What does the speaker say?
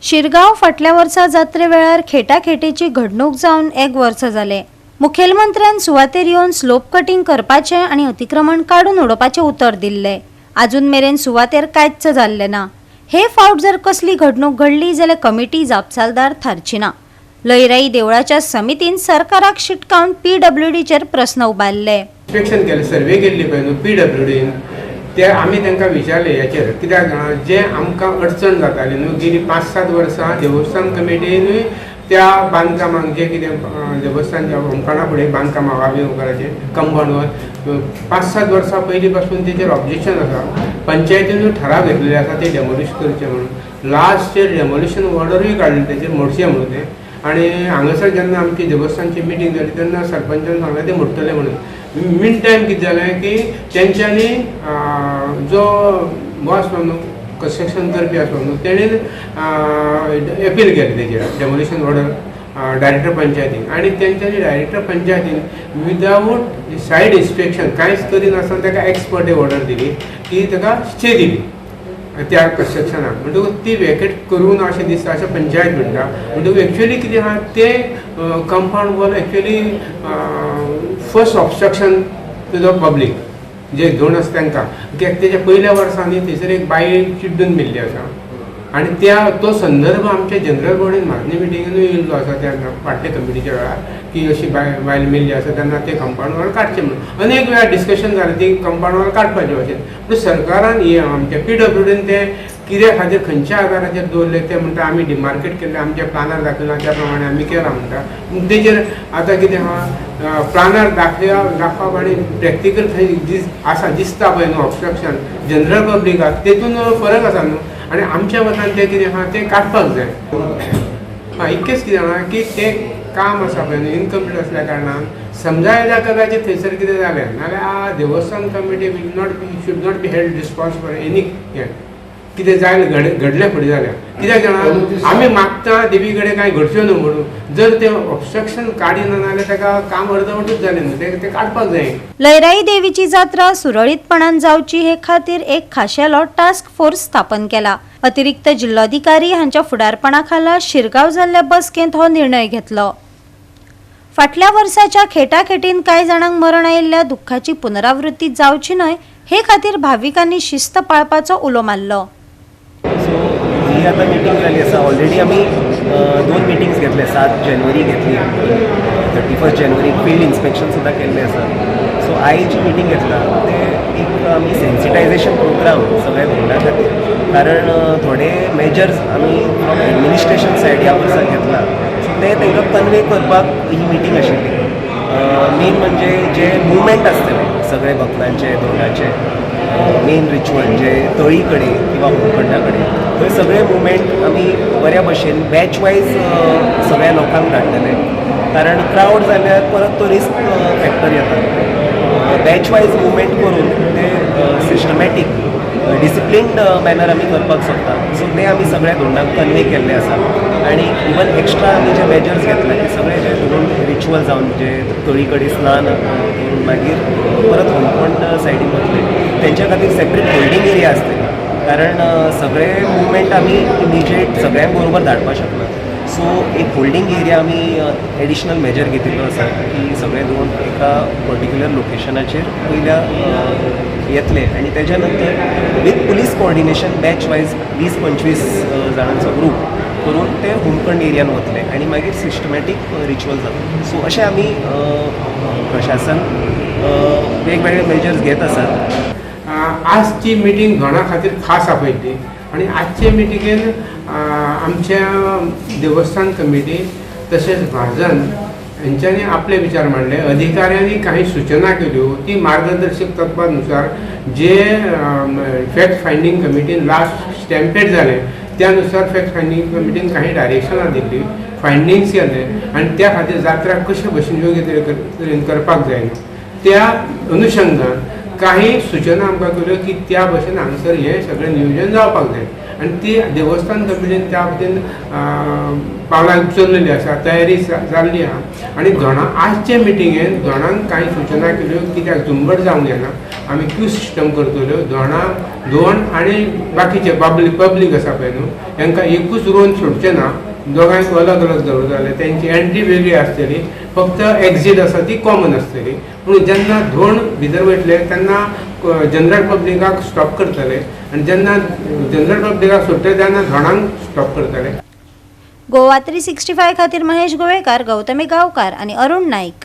शिरगाव फाटल्या वर्सा जात्रे वेळार खेटाखेटीची घडणूक जावन 1 वर्स जाले। मुखेलमंत्र्यान सुवातेर येवन स्लोप कटिंग करपाचे आणि अतिक्रमण काढून उडोवपाचे उतर दिल्ले। अजून मेरेन सुवातेर कांयच जाल्ले ना। हे फावट जर कसली घडणूक घडली जाल्यार कमिटी जापसालदार थारची ना। लयराई देवळाच्या समितीन सरकाराक शिटकावन PWDचेर प्रस्न उबारले। इन्स्पेक्शन केले, सर्वे केल्ली पळय PWDन ते आमी तांकां विचारले याचेर, कित्याक जे आमकां अडचण जाताली न्हू गेली 5-7 वर्सां देवस्थान कमिटीनूय त्या बांदकामाक जे कितें देवस्थानच्या होमकाडा फुडें बांदकाम आवावी होमकाडाचे कंपाउंडवर 5-7 वर्सां पयलीं पासून तेचेर ऑब्जेक्शन आसा। पंचायतीनूय ठराव घेतलेले आसा ते डेमोलिश करचे म्हणून। लास्टचेर डेमोलिशन ऑर्डरूय काडली तेचेर मोडचें म्हणून ते। आणि हांगासर जेन्ना आमची देवस्थानची मिटींग जाली तेन्ना सरपंचान सांगलें ते मोडटले म्हणून। मीन टायम कितें जालें की तेंच्यांनी जो बॉस न्हू कन्स्ट्रक्शन करपी आसलो न्हू तेणेन अपील केलें तेचेर डेमोलिशन ऑर्डर डायरेक्टर पंचायतीक। आणि तेंच्यांनी डायरेक्टर पंचायतीन विदावूट सायड इन्स्पेक्शन कांयच करिनासतना ताका एक्सपर्ट ऑर्डर दिली की ताका स्टे दिली त्या कन्स्ट्रक्शनाक। म्हणटकूच ती वेकेट करून अशें दिसता अशें पंचायत म्हणटा। म्हणटकूच एक्चुअली कितें आहा ते compound wall actually first obstruction to the public जे दोन आसा तांकां, कित्याक तेच्या पयल्या वर्सांनी थंयसर एक बायल चिड्डून मेल्ली आसा आणि तो संदर्भ आमच्या जनरल बॉडीन मागणी मिटिंगेनूय येयल्लो आसा त्या फाटल्या कमिटीच्या वेळार की अशी बायल मेल्ली आसा तेन्ना ते कंपाउंड वॉल काडचें म्हणून अनेक वेळार डिस्कशन जालें ती कंपाउंड वॉल काडपाचें अशें। पूण सरकारान आमच्या PWDन ते कित्या खातीर खंयच्या आदाराचेर दवरले ते म्हणटा आमी डिमार्केट केल्ले, आमच्या प्लानार दाखयला त्या प्रमाणे आमी केलां म्हणटा। तेचेर आतां कितें आहा प्लानार दाखोवप आनी प्रॅक्टिकल थंय आसा दिसता पळय न्हू ऑब्स्ट्रक्शन जनरल पब्लिकाक तेतून फरक आसा न्हू। आणि आमच्या मतान ते कितें आहा ते काडपाक जाय। इतकेंच कितें आहा की ते काम आसा पळय न्हू इनकम्प्लीट आसल्या कारणान समजा येता कदाचित थंयसर कितें जालें नाल्यार देवस्थान committee should not be held responsible for any कितें जाय घडलें फुडें जाल्यार। कित्याक जाणा आमी मागता देवी कडेन कांय घडच्यो न्हू म्हणून, जर ते ऑब्स्ट्रक्शन काडिना जाल्यार ताका काम अर्दवटूच जालें न्हू, ते काडपाक जाय। लयराई देवीची जात्रा सुरळीतपणान जावची हे खातीर एक खाशेलो टास्क फोर्स स्थापन केला। अतिरिक्त जिल्हाधिकारी हांच्या फुडारपणा खाला शिरगाव जाल्ल्या बसकेंत हो निर्णय घेतलो। फाटल्या वर्साच्या खेटाखेटीन कांय जाणांक मरण आयिल्ल्या दुख्खाची पुनरावृत्ती जावची न्हय हे खातीर भाविकांनी शिस्त पाळपाचो उलो मारलो। ही आता मीटिंग जाली आसा। ऑलरेडी आमी 2 मिटिंग्स घेतले, 7 जानेवारी घेतली, 31 जानेवारी फील्ड इन्स्पेक्शन सुद्दां केल्लें आसा। सो आयज जी मिटींग घेतला ते एक आमी सेन्सिटायझेशन प्रोग्राम सगळ्या गोंयडा खातीर, कारण थोडे मेजर्स आमी फ्रॉम एडमिनिस्ट्रेशन सायड ह्या वर्साक घेतला। सो ते तांकां कन्वे करपाक ही मिटींग आशिल्ली। मेन म्हणजे जे मुवमेंट आसतले सगळे भक्तांचे दोंडाचे मेन रिच्युअल जे तळी कडेन किंवा होमखंडा कडेन थंय सगळे मुवमेंट आमी बऱ्या भशेन बॅच वायज सगळ्या लोकांक धाडटले, कारण क्रावड जाल्यार परत तो रिस्क फॅक्टर येता। बॅच वायज मुवमेंट करून ते सिस्टमॅटीक डिसिप्लिन्ड मॅनर आमी करपाक सोदता। सो ते आमी सगळ्या दोंडांक कन्वे केल्ले आसा। आणि इवन एक्स्ट्रा आमी जे मेजर्स घेतले की सगळे जे दोन रिच्युअल जावन जे तळी कडेन स्नान करून मागीर परत होमखंड सायडीन वतले तेंच्या खातीर सेपरेट होल्डिंग एरिया आसतली, कारण सगळे मुवमेंट आमी इमिजिएट सगळ्यांक बरोबर धाडपाक शकना। सो एक होल्डिंग एरिया आमी एडिशनल मेजर घेतिल्लो आसा की सगळे दोन एका पर्टिक्युलर लोकेशनाचेर पयल्या येतले आणि त्याच्या नंतर with police coordination batch wise 20-25 जाणांचो ग्रूप करून ते होमखंड एरियान वतले आणि मागीर सिस्टमॅटीक रिच्युअल जातले। सो अशें आमी प्रशासन वेगवेगळे मेजर्स घेत आसात। आजची मिटींग घोणा खातीर खास आपयली आणि आजचे मिटिंगेन आमच्या देवस्थान कमिटी तशेंच महाजन यांच्यानी आपले विचार मांडले। अधिकाऱ्यांनी काही सूचना केल्यो ती मार्गदर्शक तत्वानुसार जे फॅक्ट फायंडींग कमिटीन लास्ट स्टॅम्पेड जाले त्यानुसार फॅक्ट फायंडींग कमिटीन काही डायरेक्शनां दिल्ली, फायंडिंग्स केले आणि त्या खातीर जात्रा कशे भशेन योग्य तरेन करपाक जाय त्या अनुशंगान काही सूचना आमकां केल्यो की त्या भशेन हांगासर हें सगळें नियोजन जावपाक जाय। आनी ती देवस्थान कमिटीन त्या बाबतीन पावलां उचललेली आसा, तयारी जाल्ली आहा. आनी धोणा आजचे मिटिंगेन धोणांक कांय सुचना केल्यो, कित्याक झुंबड जावंक जायना. आमी क्यू सिस्टम करतल्यो. धोण आनी बाकीचे पब्लीक आसा पळय न्हू, तांकां एकूच रोवन सोडचें ना, दोगांयक अलग अलग दवरतले. तेंची एंट्री वेगळी आसतली, फक्त एक्झीट आसा ती कॉमन आसतली. पूण जेन्ना धोण भितर वयतले तेन्ना जनरल पब्लिकाक स्टॉप करतले, आनी जेन्ना जनरल पब्लिकाक सोडटले तेन्ना धोणांक स्टॉप करतले. गोवा 365 खातीर महेश गोवेकार, गौतमी गांवकार आणि अरुण नाईक.